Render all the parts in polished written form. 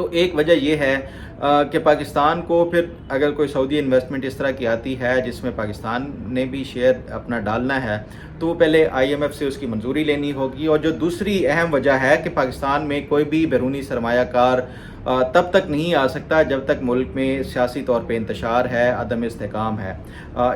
تو ایک وجہ یہ ہے کہ پاکستان کو پھر اگر کوئی سعودی انویسٹمنٹ اس طرح کی آتی ہے جس میں پاکستان نے بھی شیئر اپنا ڈالنا ہے تو وہ پہلے IMF سے اس کی منظوری لینی ہوگی، اور جو دوسری اہم وجہ ہے کہ پاکستان میں کوئی بھی بیرونی سرمایہ کار تب تک نہیں آ سکتا جب تک ملک میں سیاسی طور پہ انتشار ہے، عدم استحکام ہے۔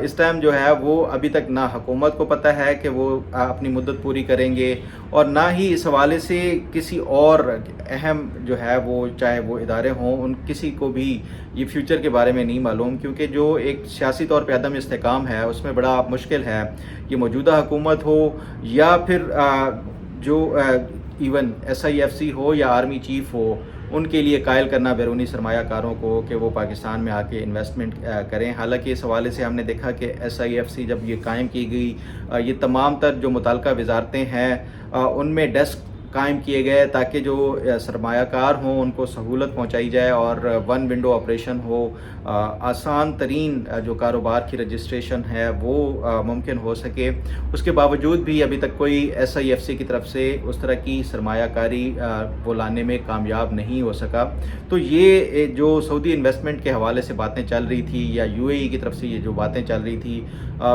اس ٹائم جو ہے وہ ابھی تک نہ حکومت کو پتہ ہے کہ وہ اپنی مدت پوری کریں گے، اور نہ ہی اس حوالے سے کسی اور اہم جو ہے وہ چاہے وہ ادارے ہوں ان کسی کو بھی یہ فیوچر کے بارے میں نہیں معلوم، کیونکہ جو ایک سیاسی طور پہ عدم استحکام ہے اس میں بڑا مشکل ہے کہ موجودہ حکومت ہو یا پھر جو ایون SIFC ہو یا آرمی چیف ہو، ان کے لیے قائل کرنا بیرونی سرمایہ کاروں کو کہ وہ پاکستان میں آ کے انویسٹمنٹ کریں۔ حالانکہ اس حوالے سے ہم نے دیکھا کہ SIFC جب یہ قائم کی گئی، یہ تمام تر جو متعلقہ وزارتیں ہیں ان میں ڈیسک قائم کیے گئے تاکہ جو سرمایہ کار ہوں ان کو سہولت پہنچائی جائے اور ون ونڈو آپریشن ہو، آسان ترین جو کاروبار کی رجسٹریشن ہے وہ ممکن ہو سکے۔ اس کے باوجود بھی ابھی تک کوئی SIFC کی طرف سے اس طرح کی سرمایہ کاری وہ لانے میں کامیاب نہیں ہو سکا۔ تو یہ جو سعودی انویسٹمنٹ کے حوالے سے باتیں چل رہی تھی یا UAE کی طرف سے یہ جو باتیں چل رہی تھی،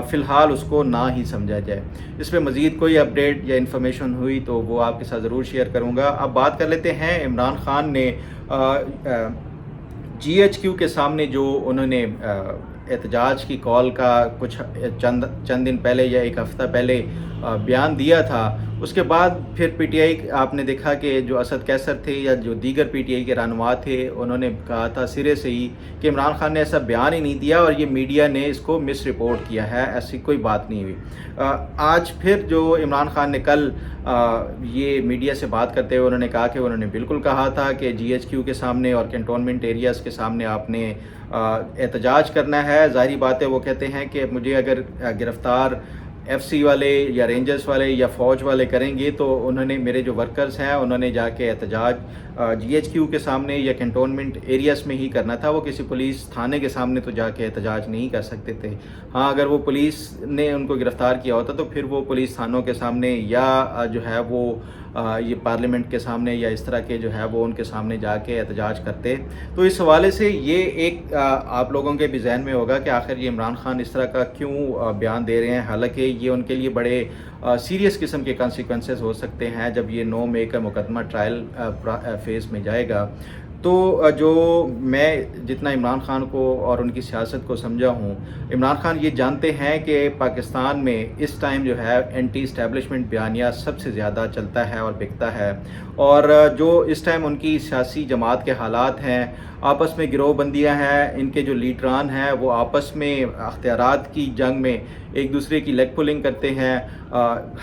فی الحال اس کو نہ ہی سمجھا جائے۔ اس پہ مزید کوئی اپڈیٹ یا انفارمیشن ہوئی تو وہ آپ کے ساتھ ضرور شیئر کروں گا۔ اب بات کر لیتے ہیں عمران خان نے GHQ کے سامنے جو انہوں نے احتجاج کی کال کا کچھ چند دن پہلے یا ایک ہفتہ پہلے بیان دیا تھا، اس کے بعد پھر PTI آپ نے دیکھا کہ جو اسد قیصر تھے یا جو دیگر PTI کے رہنما تھے انہوں نے کہا تھا سرے سے ہی کہ عمران خان نے ایسا بیان ہی نہیں دیا اور یہ میڈیا نے اس کو مس رپورٹ کیا ہے، ایسی کوئی بات نہیں ہوئی۔ آج پھر جو عمران خان نے کل یہ میڈیا سے بات کرتے ہوئے انہوں نے کہا کہ انہوں نے بالکل کہا تھا کہ GHQ کے سامنے اور کنٹونمنٹ ایریاز کے سامنے آپ نے احتجاج کرنا ہے۔ ظاہری بات ہے وہ کہتے ہیں کہ مجھے اگر گرفتار FC والے یا رینجرز والے یا فوج والے کریں گے تو انہوں نے میرے جو ورکرز ہیں انہوں نے جا کے احتجاج GHQ کے سامنے یا کنٹونمنٹ ایریاز میں ہی کرنا تھا، وہ کسی پولیس تھانے کے سامنے تو جا کے احتجاج نہیں کر سکتے تھے۔ ہاں اگر وہ پولیس نے ان کو گرفتار کیا ہوتا تو پھر وہ پولیس تھانوں کے سامنے یا جو ہے وہ یہ پارلیمنٹ کے سامنے یا اس طرح کے جو ہے وہ ان کے سامنے جا کے احتجاج کرتے۔ تو اس حوالے سے یہ ایک آپ لوگوں کے بھی ذہن میں ہوگا کہ آخر یہ عمران خان اس طرح کا کیوں بیان دے رہے ہیں، حالانکہ یہ ان کے لیے بڑے سیریس قسم کے کانسیکوینسز ہو سکتے ہیں جب یہ 9 مئی کا مقدمہ ٹرائل فیز میں جائے گا۔ تو جو میں جتنا عمران خان کو اور ان کی سیاست کو سمجھا ہوں، عمران خان یہ جانتے ہیں کہ پاکستان میں اس ٹائم جو ہے اینٹی اسٹیبلشمنٹ بیانیہ سب سے زیادہ چلتا ہے اور بکتا ہے، اور جو اس ٹائم ان کی سیاسی جماعت کے حالات ہیں، آپس میں گروہ بندیاں ہیں، ان کے جو لیڈران ہیں وہ آپس میں اختیارات کی جنگ میں ایک دوسرے کی لیگ پولنگ کرتے ہیں،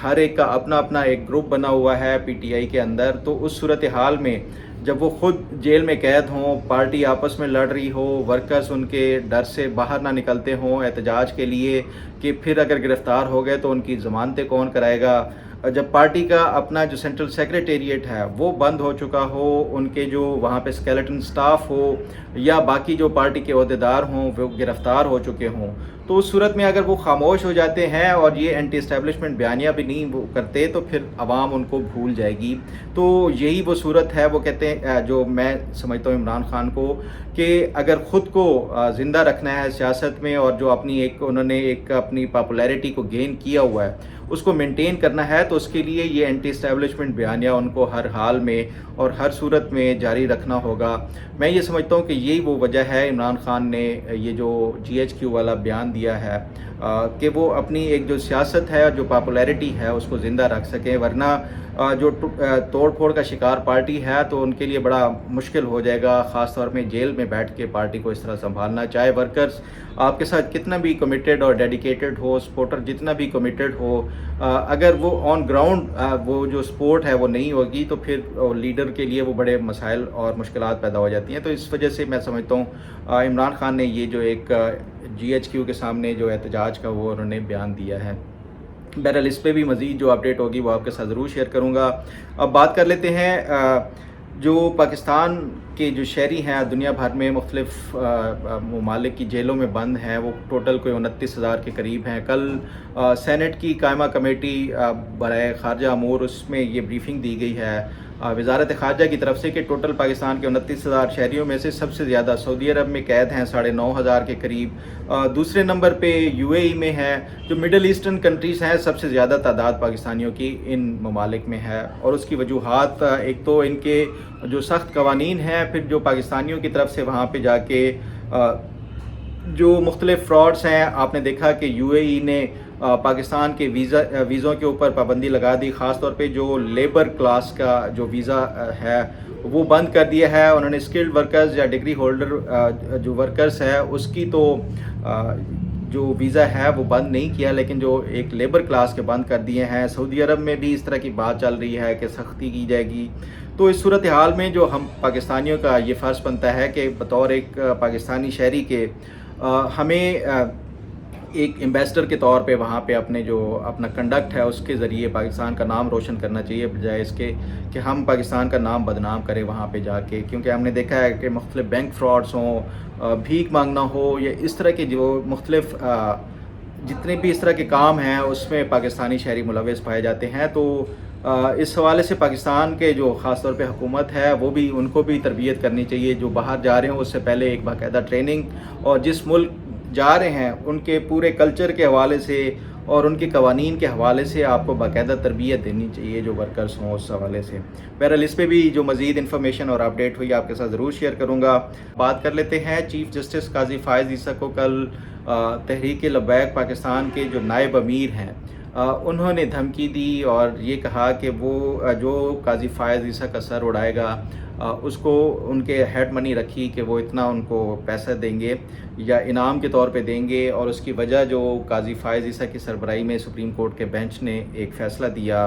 ہر ایک کا اپنا اپنا ایک گروپ بنا ہوا ہے PTI کے اندر۔ تو اس صورتحال میں جب وہ خود جیل میں قید ہوں، پارٹی آپس میں لڑ رہی ہو، ورکرز ان کے ڈر سے باہر نہ نکلتے ہوں احتجاج کے لیے کہ پھر اگر گرفتار ہو گئے تو ان کی ضمانتیں کون کرائے گا، جب پارٹی کا اپنا جو سینٹرل سیکریٹریٹ ہے وہ بند ہو چکا ہو، ان کے جو وہاں پہ اسکیلیٹن سٹاف ہو یا باقی جو پارٹی کے عہدیدار ہوں وہ گرفتار ہو چکے ہوں، تو اس صورت میں اگر وہ خاموش ہو جاتے ہیں اور یہ اینٹی اسٹیبلشمنٹ بیانیہ بھی نہیں وہ کرتے تو پھر عوام ان کو بھول جائے گی۔ تو یہی وہ صورت ہے، وہ کہتے ہیں جو میں سمجھتا ہوں عمران خان کو کہ اگر خود کو زندہ رکھنا ہے سیاست میں اور جو اپنی ایک انہوں نے ایک اپنی پاپولیرٹی کو گین کیا ہوا ہے اس کو مینٹین کرنا ہے، تو اس کے لیے یہ اینٹی اسٹیبلشمنٹ بیانیہ ان کو ہر حال میں اور ہر صورت میں جاری رکھنا ہوگا۔ میں یہ سمجھتا ہوں کہ یہی وہ وجہ ہے عمران خان نے یہ جو GHQ والا بیان دیا ہے کہ وہ اپنی ایک جو سیاست ہے اور جو پاپولیرٹی ہے اس کو زندہ رکھ سکیں، ورنہ جو توڑ پھوڑ کا شکار پارٹی ہے تو ان کے لیے بڑا مشکل ہو جائے گا، خاص طور میں جیل میں بیٹھ کے پارٹی کو اس طرح سنبھالنا، چاہے ورکرز آپ کے ساتھ کتنا بھی کمیٹڈ اور ڈیڈیکیٹڈ ہو، سپورٹر جتنا بھی کمیٹڈ ہو، اگر وہ آن گراؤنڈ وہ جو سپورٹ ہے وہ نہیں ہوگی تو پھر لیڈر کے لیے وہ بڑے مسائل اور مشکلات پیدا ہو جاتی ہیں۔ تو اس وجہ سے میں سمجھتا ہوں عمران خان نے یہ جو ایک GHQ کے سامنے جو احتجاج کا وہ انہوں نے بیان دیا ہے۔ بہرحال اس پہ بھی مزید جو اپڈیٹ ہوگی وہ آپ کے ساتھ ضرور شیئر کروں گا۔ اب بات کر لیتے ہیں جو پاکستان کے جو شہری ہیں دنیا بھر میں مختلف ممالک کی جیلوں میں بند ہیں، وہ ٹوٹل کوئی 29,000 کے قریب ہیں۔ کل سینٹ کی قائمہ کمیٹی برائے خارجہ امور، اس میں یہ بریفنگ دی گئی ہے وزارت خارجہ کی طرف سے کہ ٹوٹل پاکستان کے 29,000 شہریوں میں سے سب سے زیادہ سعودی عرب میں قید ہیں 9,500 کے قریب۔ دوسرے نمبر پہ UAE میں ہے۔ جو مڈل ایسٹرن کنٹریز ہیں، سب سے زیادہ تعداد پاکستانیوں کی ان ممالک میں ہے، اور اس کی وجوہات ایک تو ان کے جو سخت قوانین ہیں، پھر جو پاکستانیوں کی طرف سے وہاں پہ جا کے جو مختلف فراڈز ہیں۔ آپ نے دیکھا کہ UAE نے پاکستان کے ویزوں کے اوپر پابندی لگا دی، خاص طور پہ جو لیبر کلاس کا جو ویزا ہے وہ بند کر دیا ہے۔ انہوں نے اسکلڈ ورکرز یا ڈگری ہولڈر جو ورکرز ہے اس کی تو جو ویزا ہے وہ بند نہیں کیا، لیکن جو ایک لیبر کلاس کے بند کر دیے ہیں۔ سعودی عرب میں بھی اس طرح کی بات چل رہی ہے کہ سختی کی جائے گی۔ تو اس صورتحال میں جو ہم پاکستانیوں کا یہ فرض بنتا ہے کہ بطور ایک پاکستانی شہری کے ہمیں ایک ایمبیسڈر کے طور پہ وہاں پہ اپنا کنڈکٹ ہے اس کے ذریعے پاکستان کا نام روشن کرنا چاہیے، بجائے اس کے کہ ہم پاکستان کا نام بدنام کریں وہاں پہ جا کے۔ کیونکہ ہم نے دیکھا ہے کہ مختلف بینک فراڈز ہوں، بھیک مانگنا ہو، یا اس طرح کے جو مختلف جتنے بھی اس طرح کے کام ہیں اس میں پاکستانی شہری ملوث پائے جاتے ہیں۔ تو اس حوالے سے پاکستان کے جو خاص طور پہ حکومت ہے وہ بھی ان کو بھی تربیت کرنی چاہیے، جو باہر جا رہے ہوں اس سے پہلے ایک باقاعدہ ٹریننگ، اور جس ملک جا رہے ہیں ان کے پورے کلچر کے حوالے سے اور ان کے قوانین کے حوالے سے آپ کو باقاعدہ تربیت دینی چاہیے جو ورکرز ہوں اس حوالے سے۔ بہرحال اس پہ بھی جو مزید انفارمیشن اور اپڈیٹ ہوئی آپ کے ساتھ ضرور شیئر کروں گا۔ بات کر لیتے ہیں چیف جسٹس قاضی فائز عیسیٰ کو کل تحریک لبیک پاکستان کے جو نائب امیر ہیں انہوں نے دھمکی دی اور یہ کہا کہ وہ جو قاضی فائز عیسیٰ کا سر اڑائے گا اس کو ان کے ہیڈ منی رکھی کہ وہ اتنا ان کو پیسہ دیں گے یا انعام کے طور پہ دیں گے، اور اس کی وجہ جو قاضی فائز عیسیٰ کی سربراہی میں سپریم کورٹ کے بینچ نے ایک فیصلہ دیا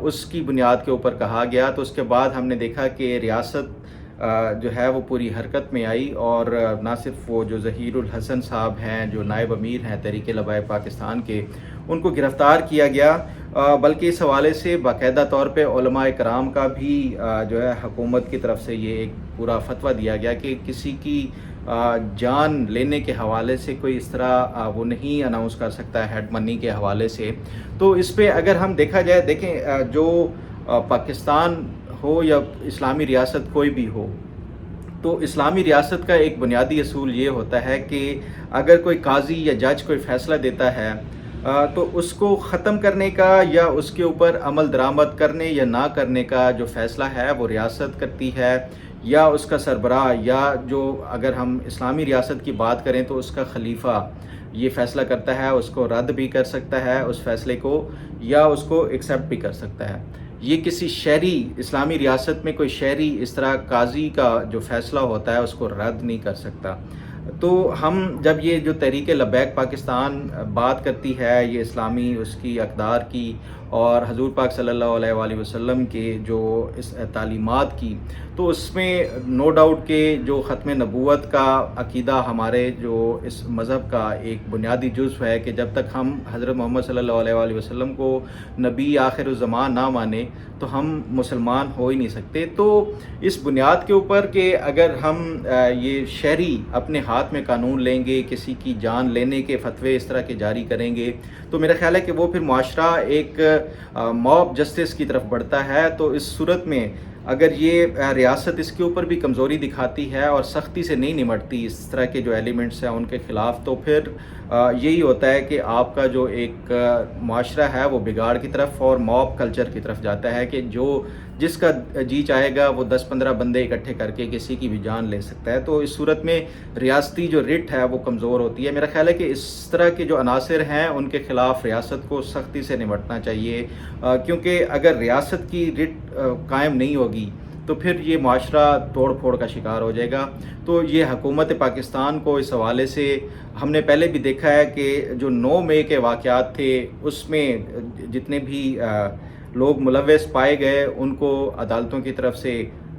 اس کی بنیاد کے اوپر کہا گیا۔ تو اس کے بعد ہم نے دیکھا کہ ریاست جو ہے وہ پوری حرکت میں آئی، اور نہ صرف وہ جو ظہیر الحسن صاحب ہیں جو نائب امیر ہیں تحریک لبیک پاکستان کے، ان کو گرفتار کیا گیا، بلکہ اس حوالے سے باقاعدہ طور پہ علماء کرام کا بھی جو ہے حکومت کی طرف سے یہ ایک پورا فتویٰ دیا گیا کہ کسی کی جان لینے کے حوالے سے کوئی اس طرح وہ نہیں اناؤنس کر سکتا ہے ہیڈ منی کے حوالے سے۔ تو اس پہ اگر ہم دیکھا جائے، دیکھیں جو پاکستان ہو یا اسلامی ریاست کوئی بھی ہو، تو اسلامی ریاست کا ایک بنیادی اصول یہ ہوتا ہے کہ اگر کوئی قاضی یا جج کوئی فیصلہ دیتا ہے تو اس کو ختم کرنے کا یا اس کے اوپر عمل درآمد کرنے یا نہ کرنے کا جو فیصلہ ہے وہ ریاست کرتی ہے، یا اس کا سربراہ، یا جو اگر ہم اسلامی ریاست کی بات کریں تو اس کا خلیفہ یہ فیصلہ کرتا ہے، اس کو رد بھی کر سکتا ہے اس فیصلے کو، یا اس کو ایکسیپٹ بھی کر سکتا ہے۔ یہ کسی شہری اسلامی ریاست میں کوئی شہری اس طرح قاضی کا جو فیصلہ ہوتا ہے اس کو رد نہیں کر سکتا۔ تو ہم جب یہ جو تحریک لبیک پاکستان بات کرتی ہے یہ اسلامی اس کی اقدار کی اور حضور پاک صلی اللہ علیہ وآلہ وسلم کے جو اس تعلیمات کی، تو اس میں نو ڈاؤٹ کہ جو ختم نبوت کا عقیدہ ہمارے جو اس مذہب کا ایک بنیادی جزو ہے کہ جب تک ہم حضرت محمد صلی اللہ علیہ وآلہ وسلم کو نبی آخر الزمان نہ مانیں تو ہم مسلمان ہو ہی نہیں سکتے۔ تو اس بنیاد کے اوپر کہ اگر ہم یہ شہری اپنے ہاتھ میں قانون لیں گے، کسی کی جان لینے کے فتوے اس طرح کے جاری کریں گے، تو میرا خیال ہے کہ وہ پھر معاشرہ ایک موب جسٹس کی طرف بڑھتا ہے۔ تو اس صورت میں اگر یہ ریاست اس کے اوپر بھی کمزوری دکھاتی ہے اور سختی سے نہیں نمٹتی اس طرح کے جو ایلیمنٹس ہیں ان کے خلاف، تو پھر یہی ہوتا ہے کہ آپ کا جو ایک معاشرہ ہے وہ بگاڑ کی طرف اور موب کلچر کی طرف جاتا ہے کہ جس کا جی چاہے گا وہ 10-15 بندے اکٹھے کر کے کسی کی بھی جان لے سکتا ہے۔ تو اس صورت میں ریاستی جو رٹ ہے وہ کمزور ہوتی ہے۔ میرا خیال ہے کہ اس طرح کے جو عناصر ہیں ان کے خلاف ریاست کو سختی سے نمٹنا چاہیے، کیونکہ اگر ریاست کی رٹ قائم نہیں ہوگی تو پھر یہ معاشرہ توڑ پھوڑ کا شکار ہو جائے گا۔ تو یہ حکومت پاکستان کو اس حوالے سے ہم نے پہلے بھی دیکھا ہے کہ جو 9 مئی کے واقعات تھے اس میں جتنے بھی لوگ ملوث پائے گئے ان کو عدالتوں کی طرف سے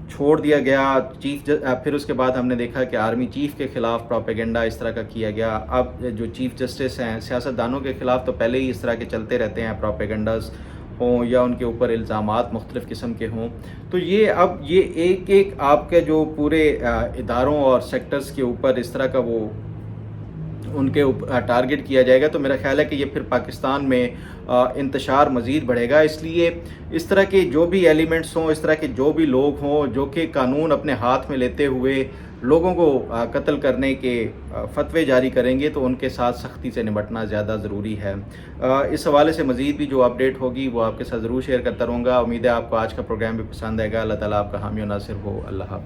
چھوڑ دیا گیا۔ پھر اس کے بعد ہم نے دیکھا کہ آرمی چیف کے خلاف پروپیگنڈا اس طرح کا کیا گیا۔ اب جو چیف جسٹس ہیں، سیاستدانوں کے خلاف تو پہلے ہی اس طرح کے چلتے رہتے ہیں پروپیگنڈاز، ہوں یا ان کے اوپر الزامات مختلف قسم کے ہوں، تو یہ ایک ایک آپ کے جو پورے اداروں اور سیکٹرز کے اوپر اس طرح کا وہ ان کے ٹارگٹ کیا جائے گا، تو میرا خیال ہے کہ یہ پھر پاکستان میں انتشار مزید بڑھے گا۔ اس لیے اس طرح کے جو بھی ایلیمنٹس ہوں، اس طرح کے جو بھی لوگ ہوں جو کہ قانون اپنے ہاتھ میں لیتے ہوئے لوگوں کو قتل کرنے کے فتوے جاری کریں گے، تو ان کے ساتھ سختی سے نمٹنا زیادہ ضروری ہے۔ اس حوالے سے مزید بھی جو اپڈیٹ ہوگی وہ آپ کے ساتھ ضرور شیئر کرتا رہوں گا۔ امید ہے آپ کو آج کا پروگرام بھی پسند آئے گا۔ اللہ تعالیٰ آپ کا حامی و ناصر ہو۔ اللہ حافظ۔